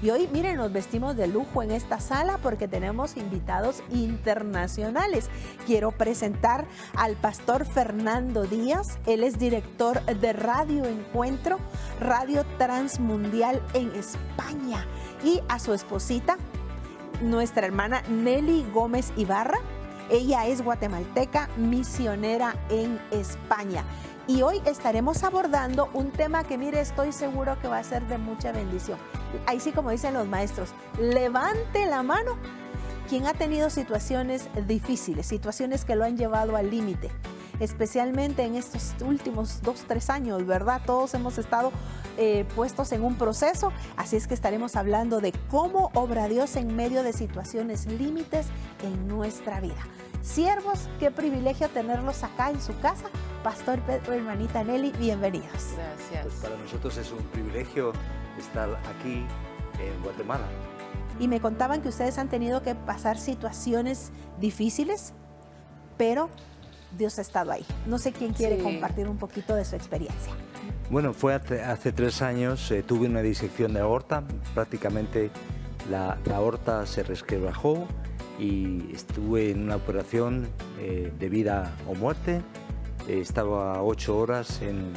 Y hoy, miren, nos vestimos de lujo en esta sala porque tenemos invitados internacionales. Quiero presentar al pastor Fernando Díaz. Él es director de Radio Encuentro, Radio Transmundial en España. Y a su esposita, nuestra hermana Nelly Gómez Ibarra. Ella es guatemalteca, misionera en España. Y hoy estaremos abordando un tema que, mire, estoy seguro que va a ser de mucha bendición. Ahí sí, como dicen los maestros, levante la mano quien ha tenido situaciones difíciles, situaciones que lo han llevado al límite, especialmente en estos últimos 2-3 años, ¿verdad? Todos hemos estado puestos en un proceso, así es que estaremos hablando de cómo obra Dios en medio de situaciones límites en nuestra vida. Siervos, qué privilegio tenerlos acá en su casa. Pastor Pedro, hermanita Nelly, bienvenidos. Gracias. Pues para nosotros es un privilegio estar aquí en Guatemala. Y me contaban que ustedes han tenido que pasar situaciones difíciles, pero Dios ha estado ahí. No sé quién quiere compartir un poquito de su experiencia. Bueno, fue hace 3 años, tuve una disección de aorta, prácticamente la aorta se resquebrajó y estuve en una operación de vida o muerte. Estaba 8 horas en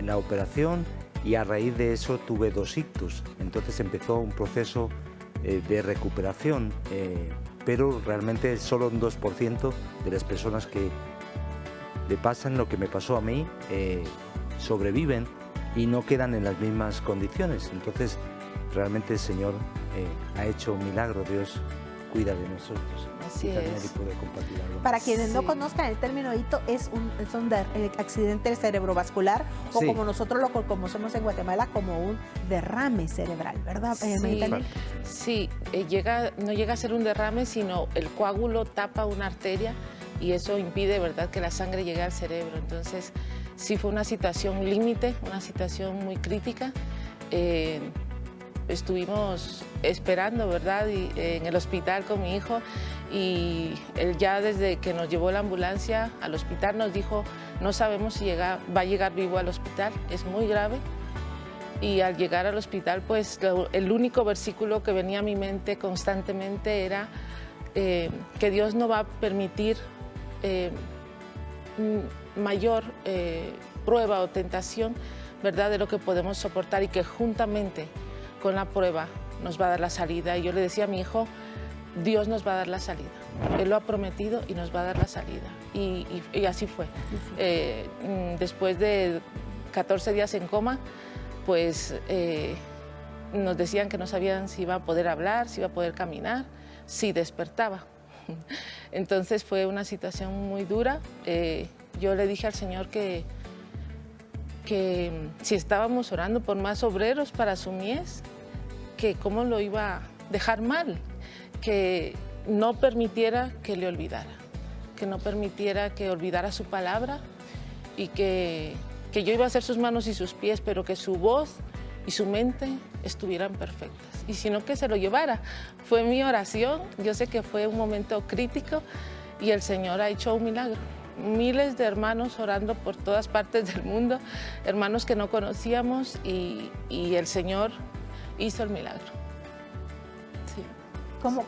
la operación y a raíz de eso tuve 2 ictus. Entonces empezó un proceso de recuperación, pero realmente solo un 2% de las personas que le pasan lo que me pasó a mí sobreviven y no quedan en las mismas condiciones. Entonces realmente el Señor ha hecho un milagro. Dios cuida de nosotros. Así es. Puede compartir algo. Para quienes no conozcan el término hito, es un accidente cerebrovascular o como nosotros lo conocemos en Guatemala como un derrame cerebral, ¿verdad? Sí, no llega a ser un derrame, sino el coágulo tapa una arteria y eso impide, ¿verdad?, que la sangre llegue al cerebro. Entonces, sí fue una situación límite, una situación muy crítica. Estuvimos esperando, ¿verdad?, en el hospital con mi hijo, y él ya desde que nos llevó la ambulancia al hospital nos dijo, no sabemos si va a llegar vivo al hospital, es muy grave. Y al llegar al hospital, pues el único versículo que venía a mi mente constantemente era que Dios no va a permitir mayor prueba o tentación, ¿verdad?, de lo que podemos soportar, y que juntamente con la prueba nos va a dar la salida. Y yo le decía a mi hijo, Dios nos va a dar la salida. Él lo ha prometido y nos va a dar la salida. Y así fue. Después de 14 días en coma, pues nos decían que no sabían si iba a poder hablar, si iba a poder caminar, si despertaba. Entonces fue una situación muy dura. Yo le dije al Señor que si estábamos orando por más obreros para su mies, que cómo lo iba a dejar mal, que no permitiera que le olvidara, que no permitiera que olvidara su palabra, y que yo iba a ser sus manos y sus pies, pero que su voz y su mente estuvieran perfectas, y si no, que se lo llevara. Fue mi oración. Yo sé que fue un momento crítico y el Señor ha hecho un milagro. Miles de hermanos orando por todas partes del mundo, hermanos que no conocíamos, y el Señor hizo el milagro. Sí. ¿Cómo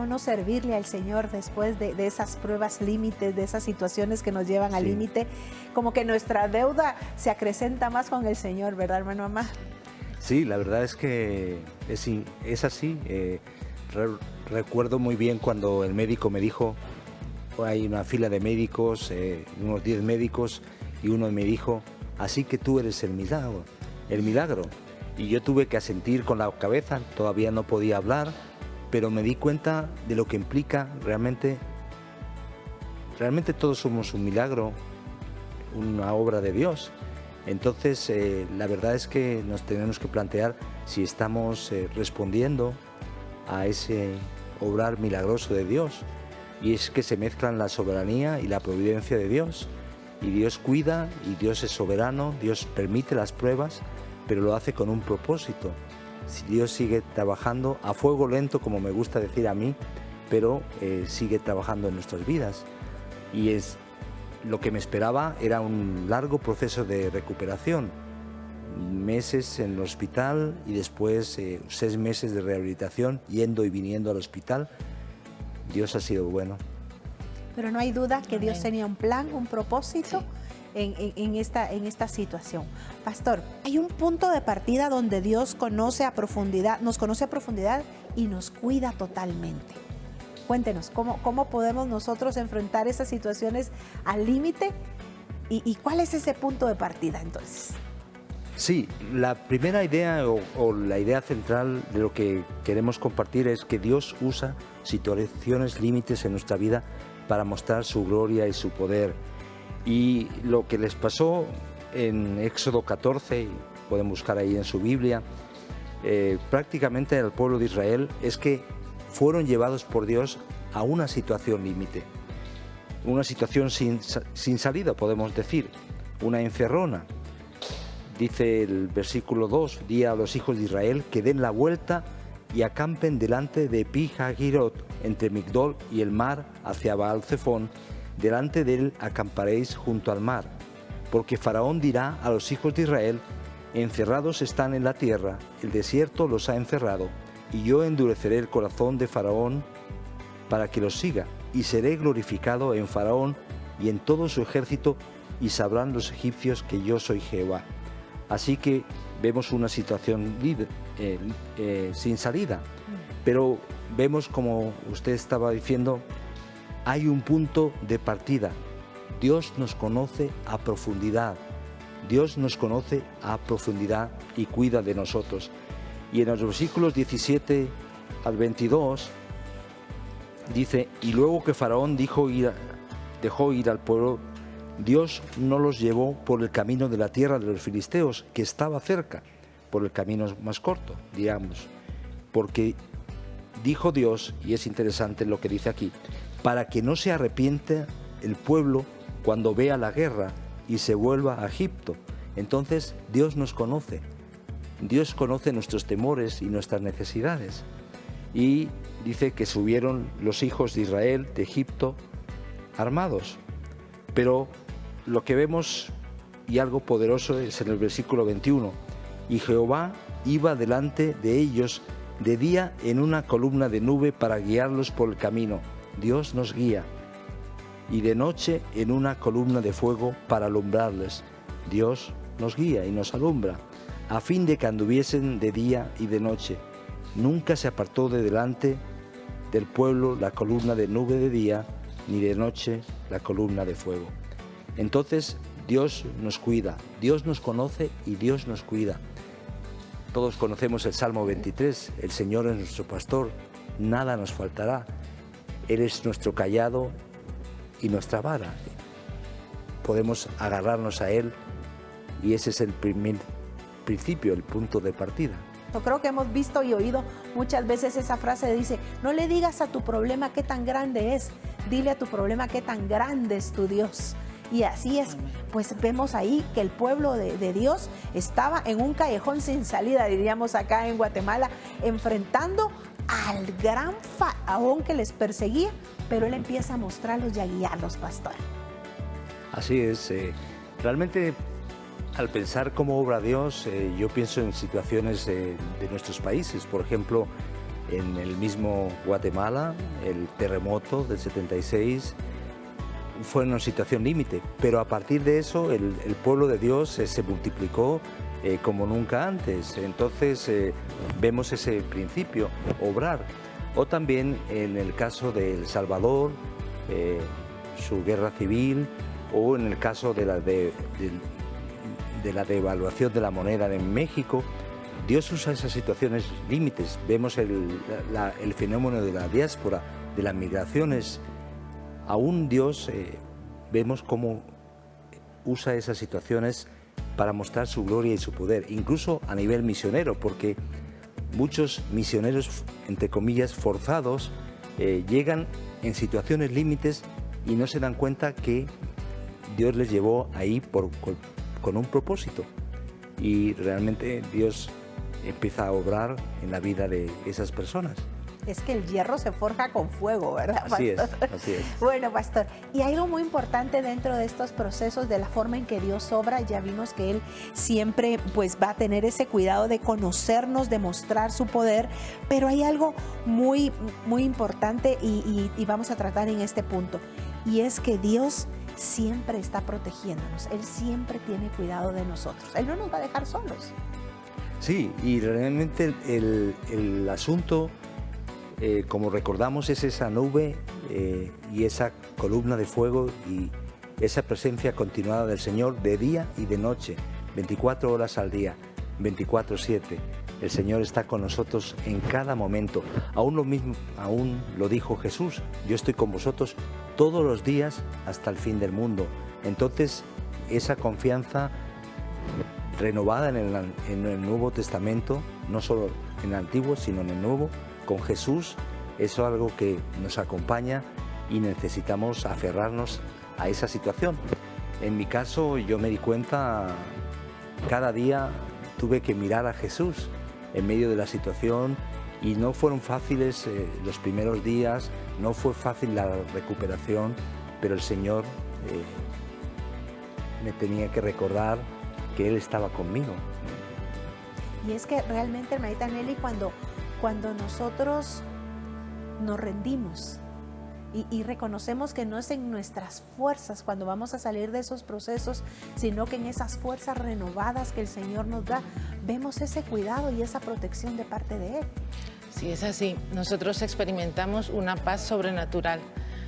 no servirle al Señor después de esas pruebas límites, de esas situaciones que nos llevan al límite? Como que nuestra deuda se acrecenta más con el Señor, ¿verdad, hermano Amá? Sí, la verdad es que es así. Recuerdo muy bien cuando el médico me dijo, hay una fila de médicos, unos 10 médicos, y uno me dijo, así que tú eres el milagro. Y yo tuve que asentir con la cabeza, todavía no podía hablar, pero me di cuenta de lo que implica realmente todos somos un milagro, una obra de Dios. Entonces, la verdad es que nos tenemos que plantear si estamos respondiendo a ese obrar milagroso de Dios. Y es que se mezclan la soberanía y la providencia de Dios. Y Dios cuida, y Dios es soberano, Dios permite las pruebas, pero lo hace con un propósito. Si Dios sigue trabajando a fuego lento, como me gusta decir a mí, pero sigue trabajando en nuestras vidas. Y lo que me esperaba era un largo proceso de recuperación. meses en el hospital y después 6 meses de rehabilitación, yendo y viniendo al hospital. Dios ha sido bueno. Pero no hay duda que Dios Amén. tenía un plan, un propósito en esta situación. Pastor, hay un punto de partida donde Dios nos conoce a profundidad y nos cuida totalmente. Cuéntenos, ¿cómo podemos nosotros enfrentar esas situaciones al límite? ¿Y cuál es ese punto de partida entonces? Sí, la primera idea o la idea central de lo que queremos compartir es que Dios usa situaciones límites en nuestra vida para mostrar su gloria y su poder. Y lo que les pasó en Éxodo 14, pueden buscar ahí en su Biblia, prácticamente al pueblo de Israel, es que fueron llevados por Dios a una situación límite, una situación sin salida, podemos decir, una encerrona. Dice el versículo 2, di a los hijos de Israel que den la vuelta y acampen delante de Pi-Hahirot, entre Migdol y el mar, hacia Baal-Zephón. Delante de él acamparéis junto al mar, porque Faraón dirá a los hijos de Israel, encerrados están en la tierra, el desierto los ha encerrado, y yo endureceré el corazón de Faraón para que los siga, y seré glorificado en Faraón y en todo su ejército, y sabrán los egipcios que yo soy Jehová. Así que vemos una situación sin salida, pero vemos, como usted estaba diciendo, hay un punto de partida. Dios nos conoce a profundidad. Dios nos conoce a profundidad y cuida de nosotros. Y en los versículos 17 al 22 dice, y luego que Faraón dejó ir al pueblo, Dios no los llevó por el camino de la tierra de los filisteos, que estaba cerca, por el camino más corto, digamos, porque dijo Dios, y es interesante lo que dice aquí, para que no se arrepienta el pueblo cuando vea la guerra y se vuelva a Egipto. Entonces Dios nos conoce. Dios conoce nuestros temores y nuestras necesidades. Y dice que subieron los hijos de Israel de Egipto armados. Pero lo que vemos, y algo poderoso, es en el versículo 21. Y Jehová iba delante de ellos de día en una columna de nube para guiarlos por el camino. Dios nos guía. Y de noche en una columna de fuego para alumbrarles. Dios nos guía y nos alumbra, a fin de que anduviesen de día y de noche. Nunca se apartó de delante del pueblo la columna de nube de día, ni de noche la columna de fuego. Entonces Dios nos cuida, Dios nos conoce y Dios nos cuida. Todos conocemos el Salmo 23, el Señor es nuestro pastor, nada nos faltará. Él es nuestro cayado y nuestra vara. Podemos agarrarnos a Él y ese es el primer principio, el punto de partida. Yo creo que hemos visto y oído muchas veces esa frase, dice, no le digas a tu problema qué tan grande es, dile a tu problema qué tan grande es tu Dios. Y así es, pues vemos ahí que el pueblo de Dios estaba en un callejón sin salida, diríamos acá en Guatemala, enfrentando al gran faraón que les perseguía, pero él empieza a mostrarlos y a guiarlos, pastor. Así es, realmente al pensar cómo obra Dios, yo pienso en situaciones de nuestros países, por ejemplo, en el mismo Guatemala, el terremoto del 76, fue una situación límite, pero a partir de eso el pueblo de Dios se multiplicó como nunca antes. Entonces vemos ese principio, obrar. O también en el caso de El Salvador, su guerra civil, o en el caso de la devaluación de la moneda en México. Dios usa esas situaciones límites. Vemos el fenómeno de la diáspora, de las migraciones. Aún Dios vemos cómo usa esas situaciones para mostrar su gloria y su poder, incluso a nivel misionero, porque muchos misioneros, entre comillas, forzados, llegan en situaciones límites y no se dan cuenta que Dios les llevó ahí con un propósito. Y realmente Dios empieza a obrar en la vida de esas personas. Es que el hierro se forja con fuego, ¿verdad, pastor? Así es. Bueno, pastor, y hay algo muy importante dentro de estos procesos, de la forma en que Dios obra. Ya vimos que Él siempre pues va a tener ese cuidado de conocernos, de mostrar su poder, pero hay algo muy, muy importante y vamos a tratar en este punto, y es que Dios siempre está protegiéndonos. Él siempre tiene cuidado de nosotros. Él no nos va a dejar solos. Sí, y realmente el asunto, como recordamos, es esa nube y esa columna de fuego y esa presencia continuada del Señor de día y de noche, 24 horas al día, 24/7. El Señor está con nosotros en cada momento. Aún lo dijo Jesús: yo estoy con vosotros todos los días hasta el fin del mundo. Entonces, esa confianza renovada en el Nuevo Testamento, no solo en el Antiguo, sino en el Nuevo, con Jesús, eso es algo que nos acompaña y necesitamos aferrarnos a esa situación. En mi caso, yo me di cuenta, cada día tuve que mirar a Jesús en medio de la situación, y no fueron fáciles los primeros días, no fue fácil la recuperación, pero el Señor me tenía que recordar que Él estaba conmigo. Y es que realmente, hermanita Nelly, cuando nosotros nos rendimos y reconocemos que no es en nuestras fuerzas cuando vamos a salir de esos procesos, sino que en esas fuerzas renovadas que el Señor nos da, vemos ese cuidado y esa protección de parte de Él. Sí, es así. Nosotros experimentamos una paz sobrenatural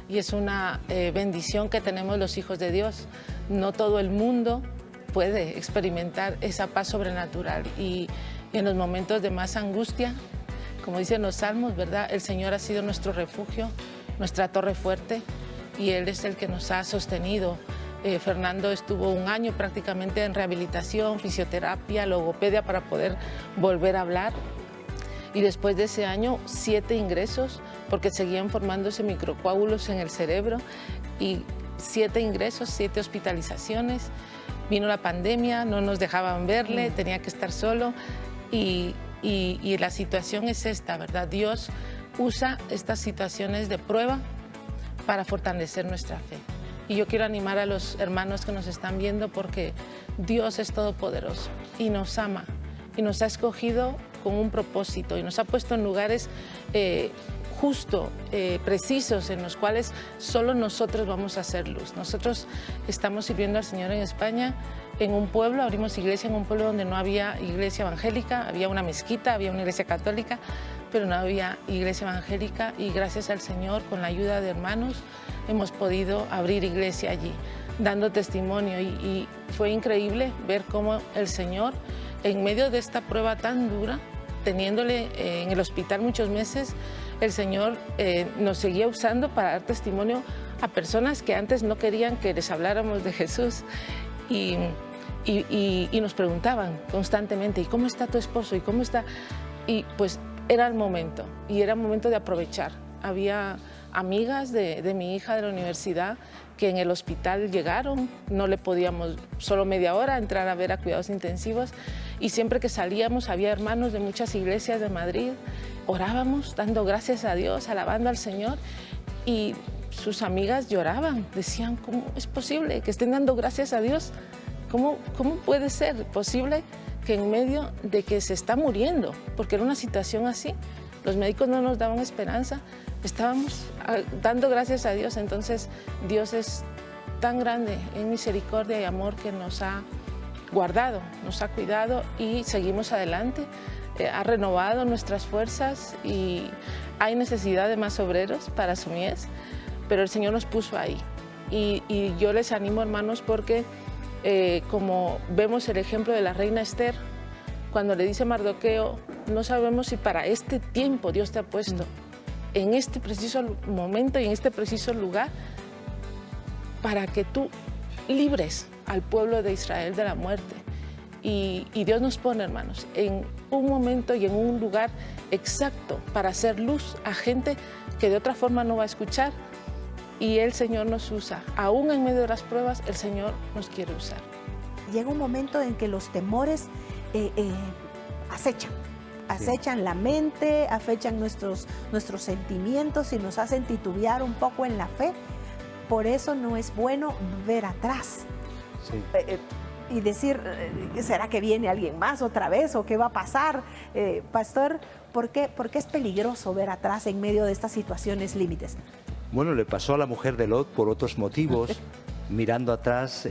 y es una bendición que tenemos los hijos de Dios. No todo el mundo puede experimentar esa paz sobrenatural, y en los momentos de más angustia, como dicen los salmos, ¿verdad? El Señor ha sido nuestro refugio, nuestra torre fuerte, y Él es el que nos ha sostenido. Fernando estuvo 1 año prácticamente en rehabilitación, fisioterapia, logopedia para poder volver a hablar, y después de ese año 7 ingresos porque seguían formándose microcoágulos en el cerebro, y 7 ingresos, 7 hospitalizaciones. Vino la pandemia, no nos dejaban verle, tenía que estar solo, y la situación es esta, ¿verdad? Dios usa estas situaciones de prueba para fortalecer nuestra fe. Y yo quiero animar a los hermanos que nos están viendo, porque Dios es todopoderoso y nos ama y nos ha escogido con un propósito y nos ha puesto en lugares precisos, en los cuales solo nosotros vamos a hacer luz. Nosotros estamos sirviendo al Señor en España, en un pueblo, abrimos iglesia en un pueblo donde no había iglesia evangélica, había una mezquita, había una iglesia católica, pero no había iglesia evangélica, y gracias al Señor, con la ayuda de hermanos, hemos podido abrir iglesia allí, dando testimonio, y fue increíble ver cómo el Señor, en medio de esta prueba tan dura, teniéndole en el hospital muchos meses, el Señor nos seguía usando para dar testimonio a personas que antes no querían que les habláramos de Jesús, y nos preguntaban constantemente: ¿y cómo está tu esposo? ¿Y cómo está? Y pues era el momento, y era el momento de aprovechar. Había amigas de mi hija de la universidad que en el hospital llegaron, no le podíamos solo media hora entrar a ver a cuidados intensivos, y siempre que salíamos había hermanos de muchas iglesias de Madrid, orábamos dando gracias a Dios, alabando al Señor, y sus amigas lloraban, decían: ¿cómo es posible que estén dando gracias a Dios? ¿Cómo puede ser posible que en medio de que se está muriendo, porque era una situación así, los médicos no nos daban esperanza, estábamos dando gracias a Dios? Entonces Dios es tan grande en misericordia y amor que nos ha guardado, nos ha cuidado, y seguimos adelante. Ha renovado nuestras fuerzas, y hay necesidad de más obreros para su mies, pero el Señor nos puso ahí. Y yo les animo, hermanos, porque como vemos el ejemplo de la reina Esther, cuando le dice a Mardoqueo: no sabemos si para este tiempo Dios te ha puesto en este preciso momento y en este preciso lugar, para que tú libres al pueblo de Israel de la muerte. Y Dios nos pone, hermanos, en un momento y en un lugar exacto para hacer luz a gente que de otra forma no va a escuchar, y el Señor nos usa. Aún en medio de las pruebas, el Señor nos quiere usar. Llega un momento en que los temores acechan, acechan la mente, acechan nuestros sentimientos y nos hacen titubear un poco en la fe. Por eso no es bueno ver atrás. Sí. Y decir, ¿será que viene alguien más otra vez o qué va a pasar? Pastor, ¿por qué es peligroso ver atrás en medio de estas situaciones límites? Bueno, le pasó a la mujer de Lot por otros motivos. Mirando atrás,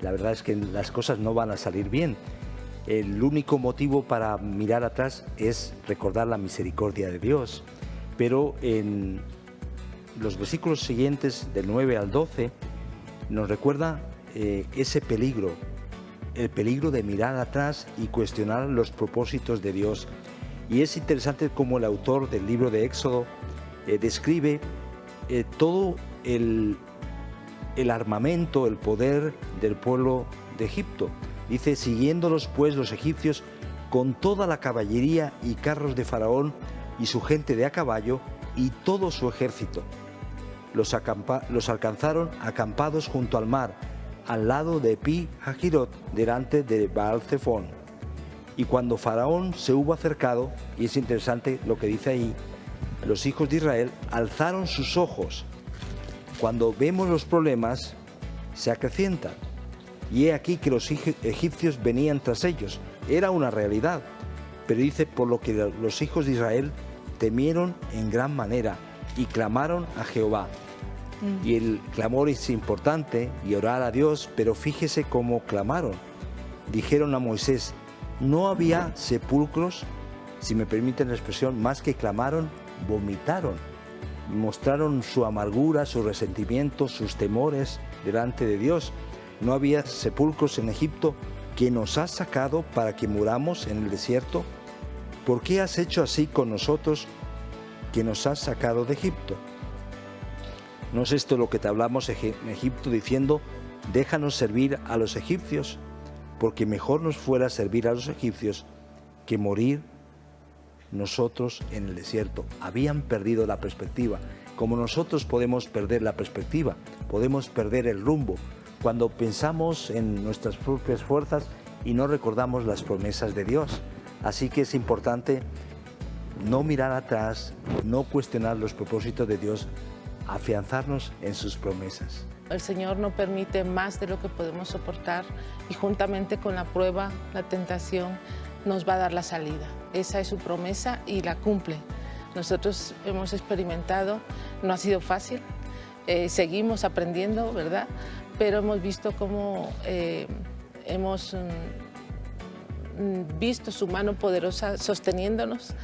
la verdad es que las cosas no van a salir bien. El único motivo para mirar atrás es recordar la misericordia de Dios. Pero en los versículos siguientes, del 9 al 12, nos recuerda ese peligro, el peligro de mirar atrás y cuestionar los propósitos de Dios. Y es interesante cómo el autor del libro de Éxodo describe todo el armamento, el poder del pueblo de Egipto. Dice, siguiéndolos pues los egipcios con toda la caballería y carros de Faraón y su gente de a caballo y todo su ejército. Los alcanzaron acampados junto al mar, al lado de Pi Hahirot, delante de Baal-Zephón. Y cuando Faraón se hubo acercado, y es interesante lo que dice ahí, los hijos de Israel alzaron sus ojos. Cuando vemos los problemas, se acrecientan. Y he aquí que los egipcios venían tras ellos. Era una realidad. Pero dice, por lo que los hijos de Israel temieron en gran manera y clamaron a Jehová. Y el clamor es importante y orar a Dios, pero fíjese cómo clamaron. Dijeron a Moisés, no había sepulcros, si me permiten la expresión, más que clamaron, vomitaron. Mostraron su amargura, su resentimiento, sus temores delante de Dios. No había sepulcros en Egipto, que nos has sacado para que muramos en el desierto. ¿Por qué has hecho así con nosotros, que nos has sacado de Egipto? ¿No es esto lo que te hablamos en Egipto diciendo, déjanos servir a los egipcios? Porque mejor nos fuera servir a los egipcios que morir nosotros en el desierto. Habían perdido la perspectiva. Como nosotros podemos perder la perspectiva, podemos perder el rumbo cuando pensamos en nuestras propias fuerzas y no recordamos las promesas de Dios. Así que es importante no mirar atrás, no cuestionar los propósitos de Dios, afianzarnos en sus promesas. El Señor no permite más de lo que podemos soportar y juntamente con la prueba, la tentación, nos va a dar la salida. Esa es su promesa y la cumple. Nosotros hemos experimentado, no ha sido fácil, seguimos aprendiendo, ¿verdad? Pero hemos visto cómo hemos visto su mano poderosa sosteniéndonos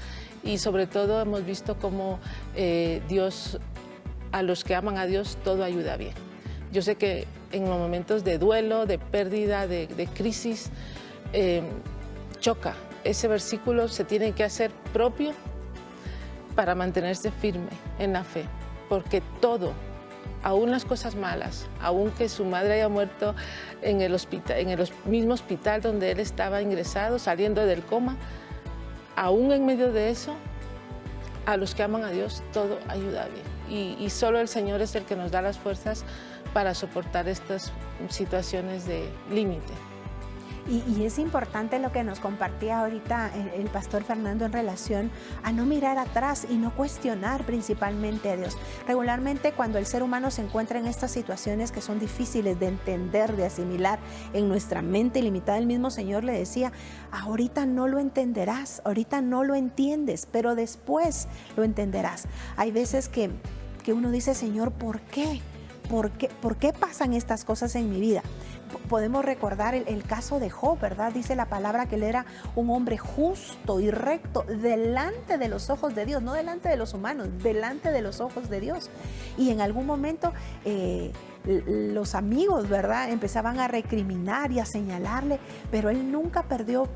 y sobre todo hemos visto cómo Dios, a los que aman a Dios, todo ayuda bien. Yo sé que en los momentos de duelo, de pérdida, de crisis, choca. Ese versículo se tiene que hacer propio para mantenerse firme en la fe, porque todo, aún las cosas malas, aún que su madre haya muerto en el hospital, en el mismo hospital donde él estaba ingresado, saliendo del coma, aún en medio de eso, a los que aman a Dios, todo ayuda bien. Y solo el Señor es el que nos da las fuerzas para soportar estas situaciones de límite. Y es importante lo que nos compartía ahorita el pastor Fernando en relación a no mirar atrás y no cuestionar principalmente a Dios. Regularmente cuando el ser humano se encuentra en estas situaciones que son difíciles de entender, de asimilar en nuestra mente limitada, el mismo Señor le decía, ahorita no lo entenderás, ahorita no lo entiendes, pero después lo entenderás. Hay veces que uno dice, Señor, ¿por qué? ¿Por qué pasan estas cosas en mi vida? Podemos recordar el caso de Job, ¿verdad? Dice la palabra que él era un hombre justo y recto delante de los ojos de Dios, no delante de los humanos, delante de los ojos de Dios. Y en algún momento los amigos, ¿verdad?, empezaban a recriminar y a señalarle, pero él nunca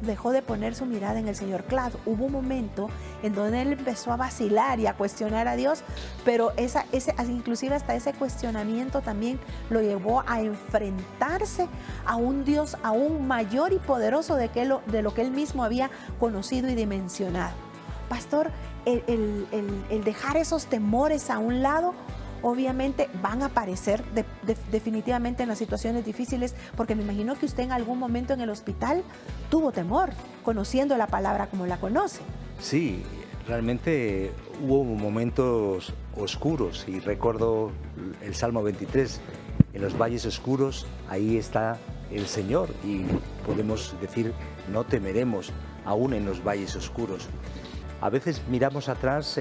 dejó de poner su mirada en el Señor. Claro, hubo un momento en donde él empezó a vacilar y a cuestionar a Dios, pero inclusive hasta ese cuestionamiento también lo llevó a enfrentarse a un Dios aún mayor y poderoso de lo que él mismo había conocido y dimensionado. Pastor, el dejar esos temores a un lado, obviamente van a aparecer definitivamente en las situaciones difíciles, porque me imagino que usted en algún momento en el hospital tuvo temor, conociendo la palabra como la conoce. Sí, realmente hubo momentos oscuros y recuerdo el Salmo 23, en los valles oscuros, ahí está el Señor y podemos decir, no temeremos aún en los valles oscuros. A veces miramos atrás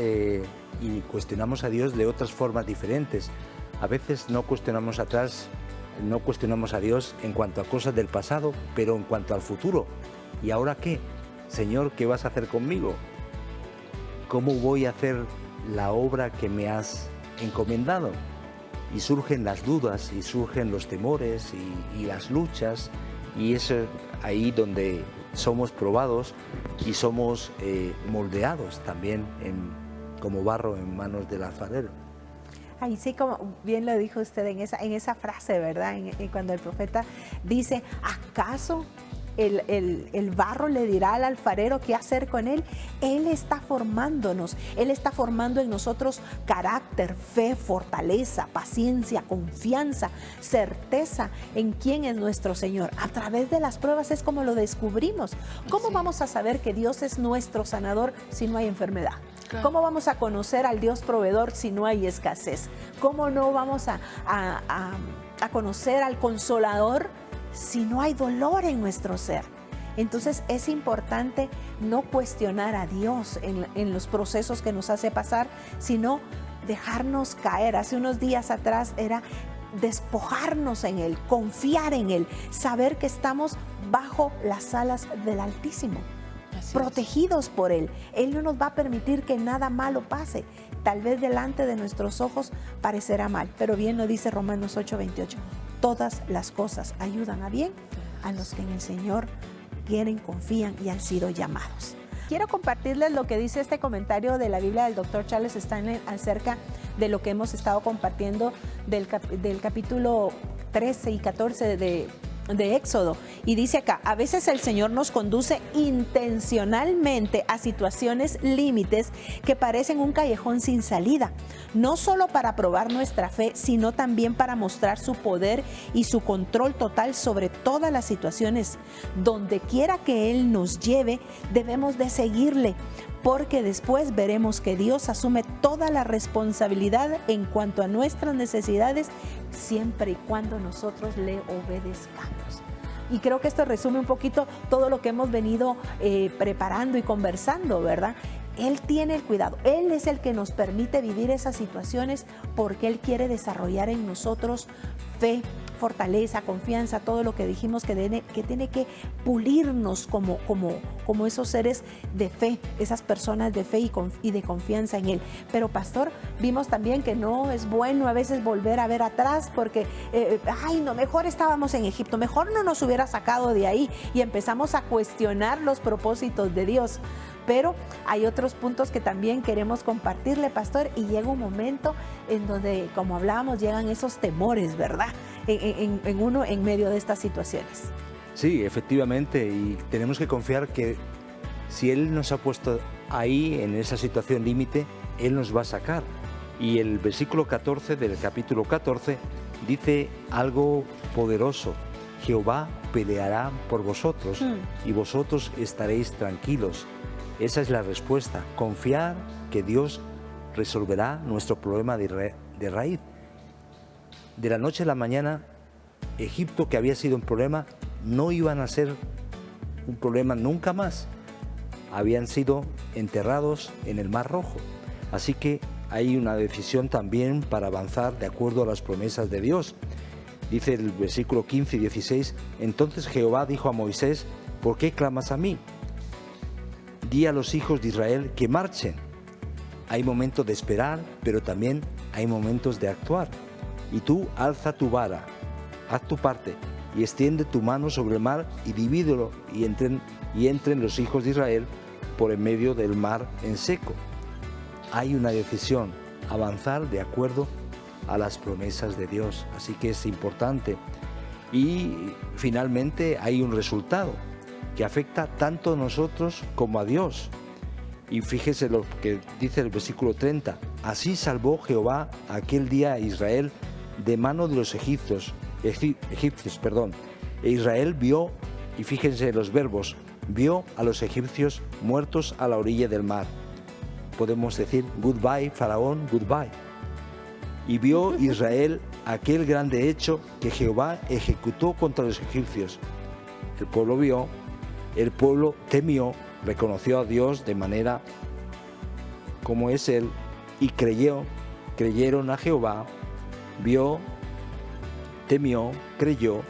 y cuestionamos a Dios de otras formas diferentes. A veces no cuestionamos atrás, no cuestionamos a Dios en cuanto a cosas del pasado, pero en cuanto al futuro. ¿Y ahora qué? Señor, ¿qué vas a hacer conmigo? ¿Cómo voy a hacer la obra que me has encomendado? Y surgen las dudas, y surgen los temores, y las luchas, y es ahí donde somos probados y somos moldeados también como barro en manos del alfarero. Ahí sí, como bien lo dijo usted en esa frase, ¿verdad? Cuando el profeta dice, ¿acaso el barro le dirá al alfarero qué hacer con él? Él está formándonos, Él está formando en nosotros carácter, fe, fortaleza, paciencia, confianza, certeza en quién es nuestro Señor. A través de las pruebas es como lo descubrimos. ¿Cómo vamos a saber que Dios es nuestro sanador si no hay enfermedad? Claro. ¿Cómo vamos a conocer al Dios proveedor si no hay escasez? ¿Cómo no vamos a conocer al consolador si no hay dolor en nuestro ser? Entonces es importante no cuestionar a Dios en los procesos que nos hace pasar, sino dejarnos caer. Hace unos días atrás era despojarnos en Él, confiar en Él, saber que estamos bajo las alas del Altísimo, protegidos por Él. Él no nos va a permitir que nada malo pase. Tal vez delante de nuestros ojos parecerá mal, pero bien lo dice Romanos 8:28. Todas las cosas ayudan a bien a los que en el Señor quieren, confían y han sido llamados. Quiero compartirles lo que dice este comentario de la Biblia del Dr. Charles Stanley acerca de lo que hemos estado compartiendo del capítulo 13 y 14 de Éxodo. Y dice acá, a veces el Señor nos conduce intencionalmente a situaciones límites que parecen un callejón sin salida, no solo para probar nuestra fe, sino también para mostrar su poder y su control total sobre todas las situaciones. Donde quiera que Él nos lleve, debemos de seguirle, porque después veremos que Dios asume toda la responsabilidad en cuanto a nuestras necesidades, siempre y cuando nosotros le obedezcamos. Y creo que esto resume un poquito todo lo que hemos venido preparando y conversando, ¿verdad? Él tiene el cuidado, Él es el que nos permite vivir esas situaciones porque Él quiere desarrollar en nosotros fe, fortaleza, confianza, todo lo que dijimos que tiene que pulirnos como esos seres de fe, esas personas de fe y de confianza en Él. Pero pastor, vimos también que no es bueno a veces volver a ver atrás porque, mejor estábamos en Egipto, mejor no nos hubiera sacado de ahí, y empezamos a cuestionar los propósitos de Dios. Pero hay otros puntos que también queremos compartirle, pastor, y llega un momento en donde, como hablábamos, llegan esos temores, ¿verdad? En uno en medio de estas situaciones. Sí, efectivamente, y tenemos que confiar que si Él nos ha puesto ahí, en esa situación límite, Él nos va a sacar. Y el versículo 14 del capítulo 14 dice algo poderoso: Jehová peleará por vosotros y vosotros estaréis tranquilos. Esa es la respuesta, confiar que Dios resolverá nuestro problema de raíz. De la noche a la mañana, Egipto, que había sido un problema, no iban a ser un problema nunca más. Habían sido enterrados en el Mar Rojo. Así que hay una decisión también para avanzar de acuerdo a las promesas de Dios. Dice el versículo 15 y 16, entonces Jehová dijo a Moisés, ¿por qué clamas a mí? Di a los hijos de Israel que marchen. Hay momentos de esperar, pero también hay momentos de actuar. Y tú alza tu vara, haz tu parte, y extiende tu mano sobre el mar y divídelo, y entren los hijos de Israel por en medio del mar en seco. Hay una decisión, avanzar de acuerdo a las promesas de Dios, así que es importante. Y finalmente hay un resultado que afecta tanto a nosotros como a Dios. Y fíjese lo que dice el versículo 30, así salvó Jehová aquel día a Israel de mano de los egipcios, e Israel vio, y fíjense los verbos, vio a los egipcios muertos a la orilla del mar. Podemos decir, goodbye, Faraón, goodbye. Y vio Israel aquel grande hecho que Jehová ejecutó contra los egipcios. El pueblo vio, el pueblo temió, reconoció a Dios de manera como es Él, y creyeron a Jehová, vio, temió, creyó,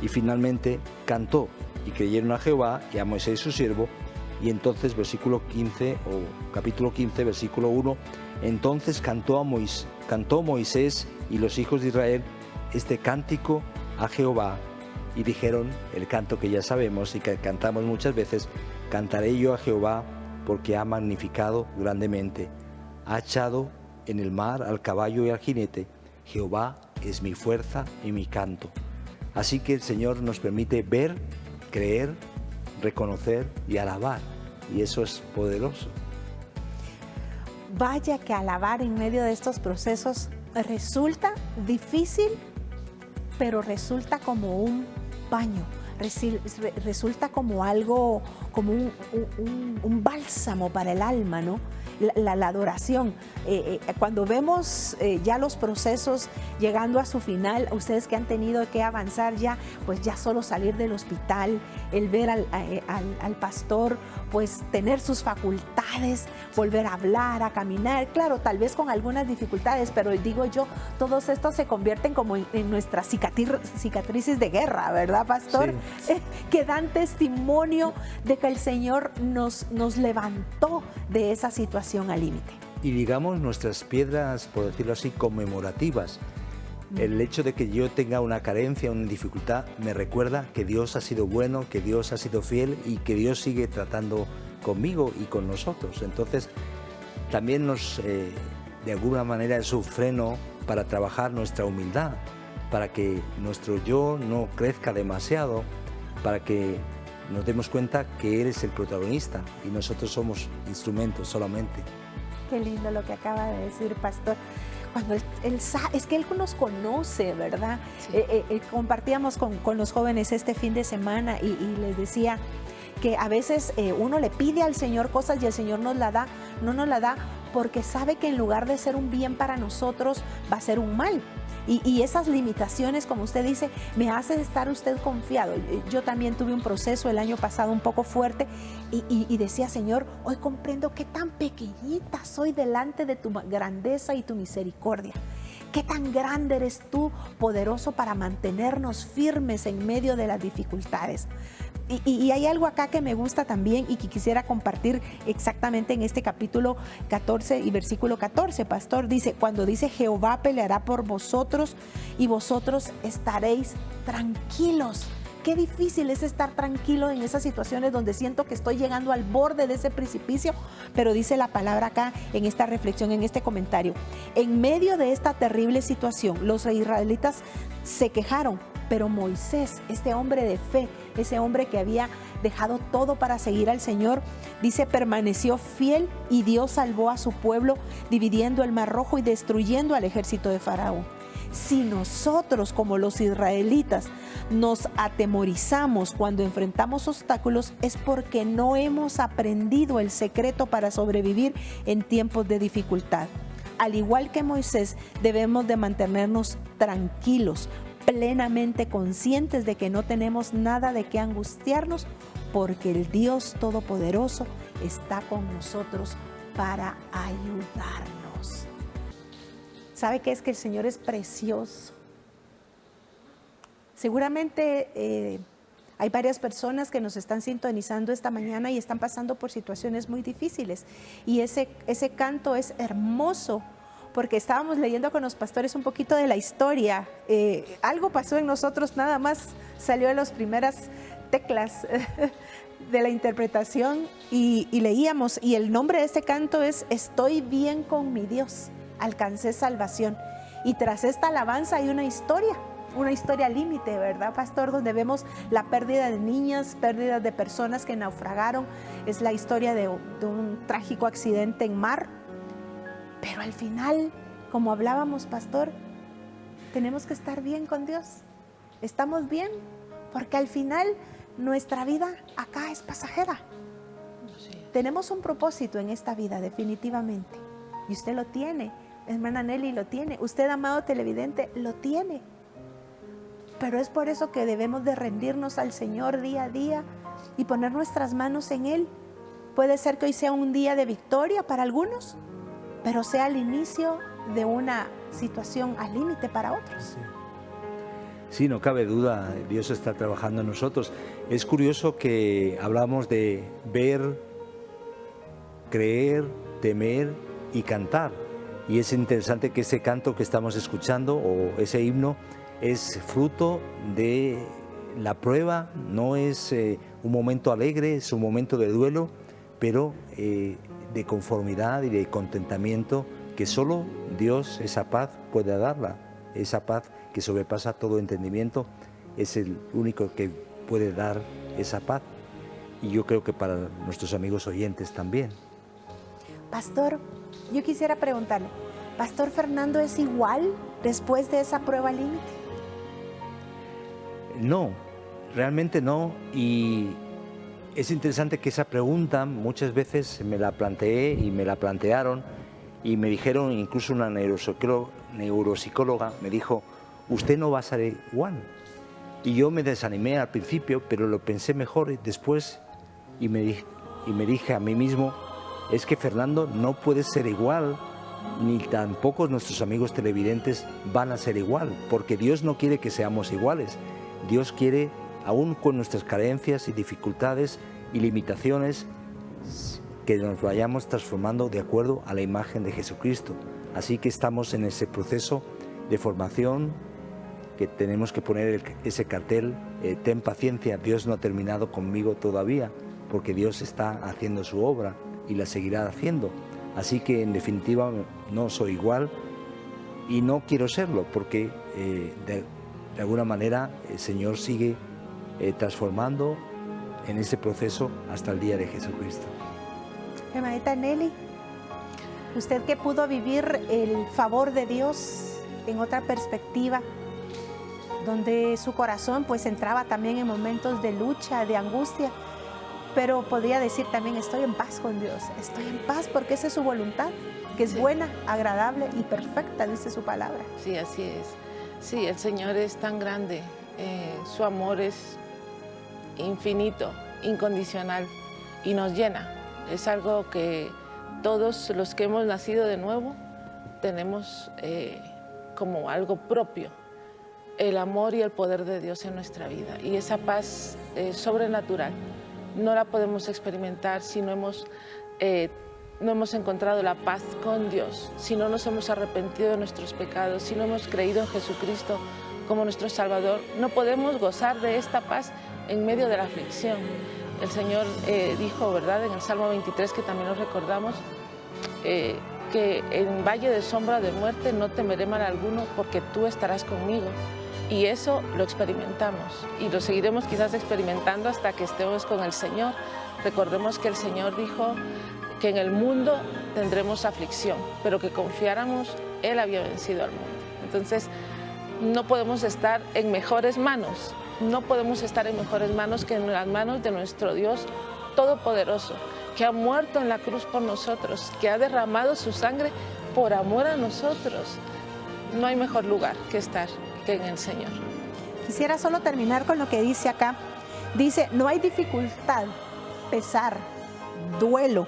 y finalmente cantó, y creyeron a Jehová y a Moisés su siervo. Y entonces versículo 15 o capítulo 15 versículo 1, entonces cantó Moisés y los hijos de Israel este cántico a Jehová, y dijeron el canto que ya sabemos y que cantamos muchas veces: cantaré yo a Jehová porque ha magnificado grandemente, ha echado en el mar al caballo y al jinete, Jehová es mi fuerza y mi canto. Así que el Señor nos permite ver, creer, reconocer y alabar, y eso es poderoso. Vaya que alabar en medio de estos procesos resulta difícil, pero resulta como un baño, resulta como algo, como un bálsamo para el alma, ¿no? La adoración. Cuando vemos ya los procesos llegando a su final, ustedes que han tenido que avanzar ya, pues ya solo salir del hospital, el ver al pastor, pues tener sus facultades, volver a hablar, a caminar, claro, tal vez con algunas dificultades, pero digo yo, todos estos se convierten como en nuestras cicatrices de guerra, ¿verdad, pastor? Sí. Que dan testimonio de que el Señor nos levantó de esa situación al límite. Y digamos nuestras piedras, por decirlo así, conmemorativas. El hecho de que yo tenga una carencia, una dificultad, me recuerda que Dios ha sido bueno, que Dios ha sido fiel y que Dios sigue tratando conmigo y con nosotros. Entonces, también de alguna manera es un freno para trabajar nuestra humildad, para que nuestro yo no crezca demasiado, para que nos demos cuenta que Él es el protagonista y nosotros somos instrumentos solamente. Qué lindo lo que acaba de decir, pastor. Cuando él sabe, es que Él nos conoce, ¿verdad? Sí. Compartíamos con los jóvenes este fin de semana y les decía que a veces uno le pide al Señor cosas y el Señor no nos la da porque sabe que en lugar de ser un bien para nosotros, va a ser un mal. Y esas limitaciones, como usted dice, me hacen estar usted confiado. Yo también tuve un proceso el año pasado un poco fuerte y decía, Señor, hoy comprendo qué tan pequeñita soy delante de tu grandeza y tu misericordia. Qué tan grande eres tú, poderoso para mantenernos firmes en medio de las dificultades. Y hay algo acá que me gusta también y que quisiera compartir exactamente en este capítulo 14 y versículo 14, pastor. Dice, cuando dice Jehová peleará por vosotros y vosotros estaréis tranquilos. Qué difícil es estar tranquilo en esas situaciones donde siento que estoy llegando al borde de ese precipicio, pero dice la palabra acá en esta reflexión, en este comentario. En medio de esta terrible situación, los israelitas se quejaron, pero Moisés, este hombre de fe, ese hombre que había dejado todo para seguir al Señor, dice, permaneció fiel y Dios salvó a su pueblo, dividiendo el Mar Rojo y destruyendo al ejército de Faraón. Si nosotros, como los israelitas, nos atemorizamos cuando enfrentamos obstáculos, es porque no hemos aprendido el secreto para sobrevivir en tiempos de dificultad. Al igual que Moisés, debemos de mantenernos tranquilos, plenamente conscientes de que no tenemos nada de qué angustiarnos, porque el Dios Todopoderoso está con nosotros para ayudarnos. ¿Sabe qué es? Que el Señor es precioso. Seguramente hay varias personas que nos están sintonizando esta mañana y están pasando por situaciones muy difíciles. Y ese canto es hermoso, porque estábamos leyendo con los pastores un poquito de la historia. Algo pasó en nosotros, nada más salió de las primeras teclas de la interpretación y leíamos, y el nombre de este canto es Estoy bien con mi Dios, alcancé salvación. Y tras esta alabanza hay una historia límite, ¿verdad, pastor? Donde vemos la pérdida de niñas, pérdidas de personas que naufragaron. Es la historia de un trágico accidente en mar. Pero al final, como hablábamos, pastor, tenemos que estar bien con Dios. Estamos bien, porque al final nuestra vida acá es pasajera. Tenemos un propósito en esta vida, definitivamente. Y usted lo tiene, hermana Nelly lo tiene, usted, amado televidente, lo tiene. Pero es por eso que debemos de rendirnos al Señor día a día y poner nuestras manos en Él. Puede ser que hoy sea un día de victoria para algunos, pero sea el inicio de una situación al límite para otros. Sí, no cabe duda, Dios está trabajando en nosotros. Es curioso que hablamos de ver, creer, temer y cantar. Y es interesante que ese canto que estamos escuchando, o ese himno, es fruto de la prueba, no es un momento alegre, es un momento de duelo, pero de conformidad y de contentamiento, que solo Dios, esa paz, puede darla. Esa paz que sobrepasa todo entendimiento, es el único que puede dar esa paz. Y yo creo que para nuestros amigos oyentes también. Pastor, yo quisiera preguntarle, ¿Pastor Fernando es igual después de esa prueba límite? No, realmente no. Y es interesante que esa pregunta muchas veces me la planteé y me la plantearon y me dijeron, incluso una neuropsicóloga me dijo, usted no va a ser igual. Y yo me desanimé al principio, pero lo pensé mejor después y me dije a mí mismo, es que Fernando no puede ser igual, ni tampoco nuestros amigos televidentes van a ser igual, porque Dios no quiere que seamos iguales. Dios quiere, aún con nuestras carencias y dificultades y limitaciones, que nos vayamos transformando de acuerdo a la imagen de Jesucristo. Así que estamos en ese proceso de formación, que tenemos que poner ese cartel, ten paciencia, Dios no ha terminado conmigo todavía, porque Dios está haciendo su obra y la seguirá haciendo. Así que en definitiva no soy igual y no quiero serlo, porque de alguna manera el Señor sigue transformando en ese proceso hasta el día de Jesucristo. Hermanita Nelly, usted que pudo vivir el favor de Dios en otra perspectiva, donde su corazón pues entraba también en momentos de lucha, de angustia, pero podría decir también estoy en paz con Dios, estoy en paz porque esa es su voluntad, que es buena, agradable y perfecta, dice su palabra. Sí, así es. Sí, el Señor es tan grande, su amor es infinito, incondicional y nos llena. Es algo que todos los que hemos nacido de nuevo tenemos como algo propio, el amor y el poder de Dios en nuestra vida. Y esa paz sobrenatural no la podemos experimentar si no hemos encontrado la paz con Dios, si no nos hemos arrepentido de nuestros pecados, si no hemos creído en Jesucristo como nuestro Salvador. No podemos gozar de esta paz en medio de la aflicción. El Señor dijo, ¿verdad?, en el Salmo 23, que también lo recordamos, que en valle de sombra de muerte no temeré mal alguno porque tú estarás conmigo. Y eso lo experimentamos y lo seguiremos quizás experimentando hasta que estemos con el Señor. Recordemos que el Señor dijo que en el mundo tendremos aflicción, pero que confiáramos, Él había vencido al mundo. Entonces, no podemos estar en mejores manos. No podemos estar en mejores manos que en las manos de nuestro Dios Todopoderoso, que ha muerto en la cruz por nosotros, que ha derramado su sangre por amor a nosotros. No hay mejor lugar que estar que en el Señor. Quisiera solo terminar con lo que dice acá. Dice, no hay dificultad, pesar, duelo,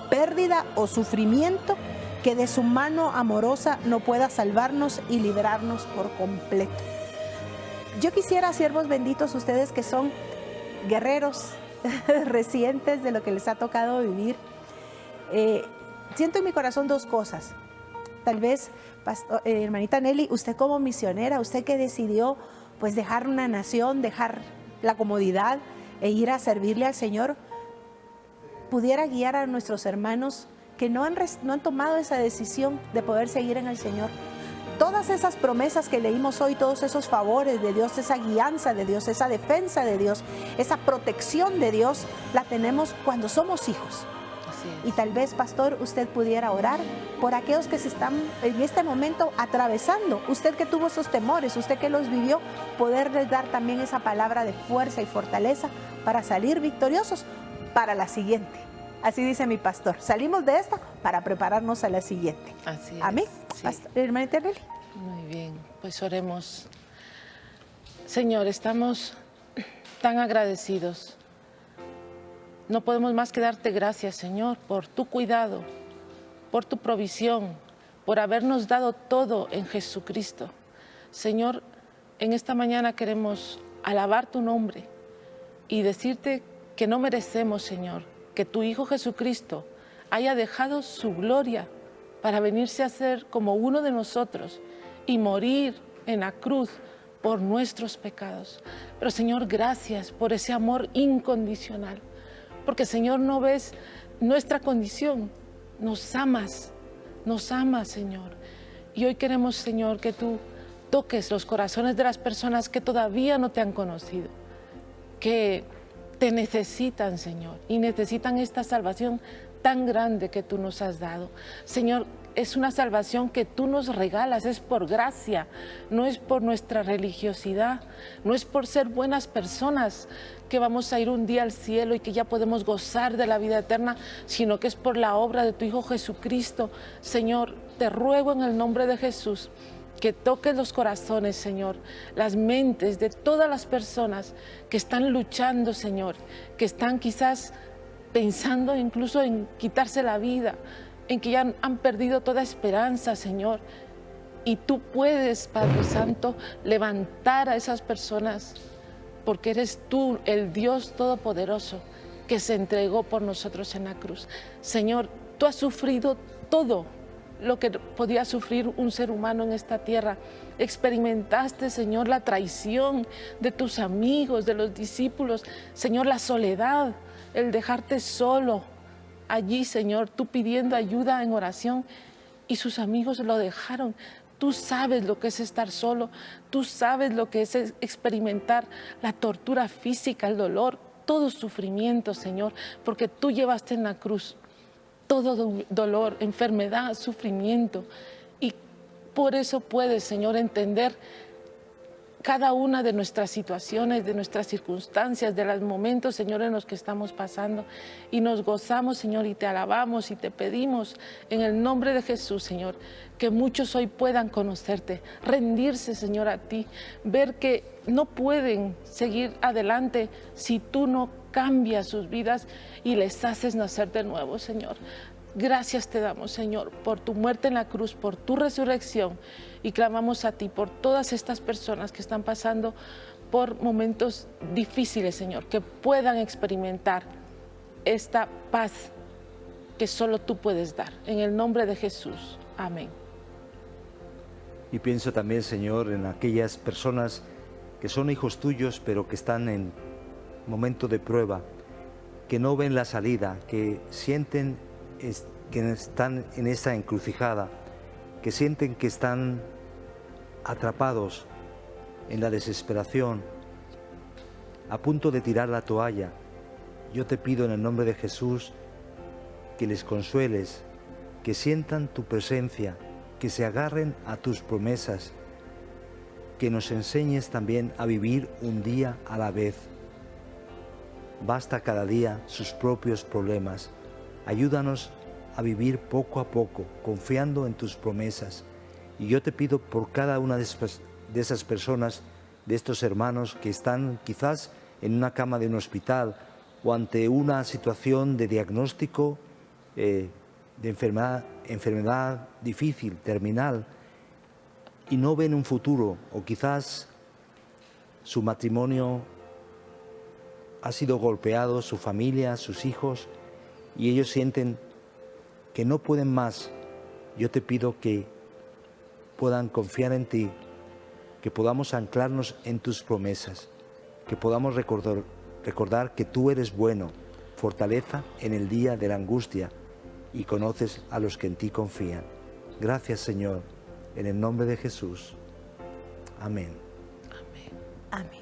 pérdida o sufrimiento que de su mano amorosa no pueda salvarnos y librarnos por completo. Yo quisiera, siervos benditos, ustedes que son guerreros recientes de lo que les ha tocado vivir, siento en mi corazón dos cosas. Tal vez, hermanita Nelly, usted como misionera, usted que decidió pues dejar una nación, dejar la comodidad e ir a servirle al Señor, pudiera guiar a nuestros hermanos que no han tomado esa decisión de poder seguir en el Señor. Todas esas promesas que leímos hoy, todos esos favores de Dios, esa guianza de Dios, esa defensa de Dios, esa protección de Dios, la tenemos cuando somos hijos. es. Y tal vez, pastor, usted pudiera orar por aquellos que se están en este momento atravesando. Usted que tuvo esos temores, usted que los vivió, poderles dar también esa palabra de fuerza y fortaleza para salir victoriosos para la siguiente. Así dice mi pastor, salimos de esta para prepararnos a la siguiente. Así es. Amén. Sí. Hermanita Nelly. Muy bien, pues oremos. Señor, estamos tan agradecidos. No podemos más que darte gracias, Señor, por tu cuidado, por tu provisión, por habernos dado todo en Jesucristo. Señor, en esta mañana queremos alabar tu nombre y decirte que no merecemos, Señor, que tu Hijo Jesucristo haya dejado su gloria para venirse a ser como uno de nosotros y morir en la cruz por nuestros pecados. Pero, Señor, gracias por ese amor incondicional, porque, Señor, no ves nuestra condición, nos amas, Señor. Y hoy queremos, Señor, que tú toques los corazones de las personas que todavía no te han conocido, que te necesitan, Señor, y necesitan esta salvación tan grande que tú nos has dado. Señor, es una salvación que tú nos regalas, es por gracia, no es por nuestra religiosidad, no es por ser buenas personas que vamos a ir un día al cielo y que ya podemos gozar de la vida eterna, sino que es por la obra de tu Hijo Jesucristo. Señor, te ruego en el nombre de Jesús que toques los corazones, Señor, las mentes de todas las personas que están luchando, Señor, que están quizás pensando incluso en quitarse la vida, en que ya han perdido toda esperanza, Señor. Y tú puedes, Padre Santo, levantar a esas personas, porque eres tú, el Dios Todopoderoso, que se entregó por nosotros en la cruz. Señor, tú has sufrido todo lo que podía sufrir un ser humano en esta tierra. Experimentaste, Señor, la traición de tus amigos, de los discípulos, Señor, la soledad, el dejarte solo allí, Señor, tú pidiendo ayuda en oración y sus amigos lo dejaron. Tú sabes lo que es estar solo, tú sabes lo que es experimentar la tortura física, el dolor, todo sufrimiento, Señor, porque tú llevaste en la cruz todo dolor, enfermedad, sufrimiento. Y por eso puedes, Señor, entender cada una de nuestras situaciones, de nuestras circunstancias, de los momentos, Señor, en los que estamos pasando. Y nos gozamos, Señor, y te alabamos y te pedimos en el nombre de Jesús, Señor, que muchos hoy puedan conocerte, rendirse, Señor, a ti, ver que no pueden seguir adelante si tú no cambias sus vidas y les haces nacer de nuevo, Señor. Gracias te damos, Señor, por tu muerte en la cruz, por tu resurrección, y clamamos a ti por todas estas personas que están pasando por momentos difíciles, Señor, que puedan experimentar esta paz que solo tú puedes dar. En el nombre de Jesús. Amén. Y pienso también, Señor, en aquellas personas que son hijos tuyos, pero que están en momento de prueba, que no ven la salida, que sienten que están en esa encrucijada, que sienten que están atrapados en la desesperación, a punto de tirar la toalla. Yo te pido en el nombre de Jesús que les consueles, que sientan tu presencia, que se agarren a tus promesas, que nos enseñes también a vivir un día a la vez. Basta cada día sus propios problemas. Ayúdanos a vivir poco a poco, confiando en tus promesas. Y yo te pido por cada una de esas personas, de estos hermanos que están quizás en una cama de un hospital o ante una situación de diagnóstico de enfermedad difícil, terminal, y no ven un futuro, o quizás su matrimonio ha sido golpeado, su familia, sus hijos, y ellos sienten que no pueden más. Yo te pido que puedan confiar en ti, que podamos anclarnos en tus promesas, que podamos recordar que tú eres bueno, fortaleza en el día de la angustia, y conoces a los que en ti confían. Gracias, Señor, en el nombre de Jesús. Amén. Amén.